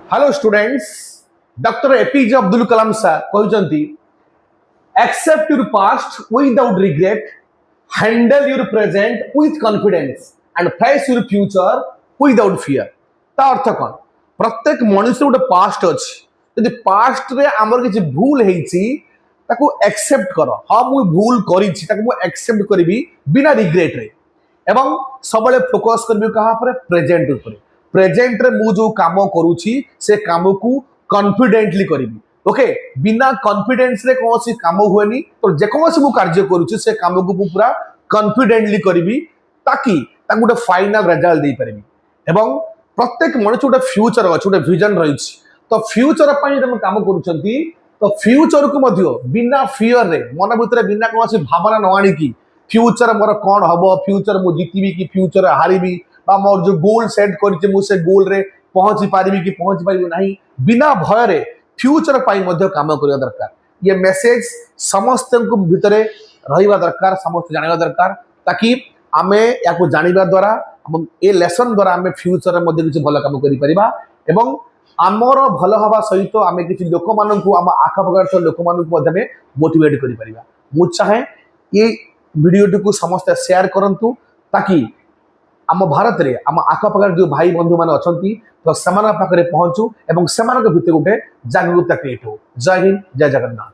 Hello students, doctor APJ Abdul Kalam sir कहते accept your past without regret, handle your present with confidence and face your future without fear. ता अर्थ कौन? प्रत्येक मनुष्य गोटे पास्ट अच्छी। यदि पास्ट रे आमर किसी भूल होईची ताको एक्सेप्ट कर। हाँ मु भूल करिछि ताको मु एक्सेप्ट करिवि बिना रिग्रेट रे। एवं सबले फोकस करबी कहा पर प्रेजेंट ऊपर। प्रेजेंट रे मु जो काम करूछि से काम को कॉन्फिडेंटली करिवि। ओके, बिना कॉन्फिडेंस रे कौन सी काम हुएनी। तो जेकोसी मु कार्य करूछि से काम को पूरा कॉन्फिडेंटली करिवि ताकि ताको गोटे फाइनल रिजल्ट दे परिबि। एवं प्रत्येक मनुष्य गोटे फ्यूचर अछि, गोटे विजन रहिछि। तो फ्यूचर पई जब काम करूछंती तो फ्यूचर को मध्य बिना फियर रे मन भीतर बिना कौन सी भावना न आनी की फ्यूचर मोर कौन हम, फ्यूचर मु जीतबी कि फ्यूचर हारिबी, बा मोर जो गोल सेट करछि मु से गोल रे पहुंची पारिबी कि पहुंची पारिबी नहीं, बिना भय रे फ्यूचर पाई मध्य काम करिया दरकार। ये मेसेज समस्त को भितरे रहिबा दरकार, समस्त जानिबा दरकार ताकि आमे याको जानिबा द्वारा हम ए लेसन द्वारा आमे फ्यूचर मध्ये किछ भलो काम करि परिबा एवं आमर भल हवा सहित आमे किछ लोक माननकु आम आखपाखर लोक माननकु मध्ये मोटिवेट करि परिबा। मु चाहे ये वीडियो को समस्त शेयर करंतु ताकि आम भारत रे आम आखपाखर जो भाई बंधु मान अछंती तो समान पाखरे पहुंचू एवं समान भीतर गोटे जागरूकता क्रिएट हो। जय हिंद, जय जगन्नाथ।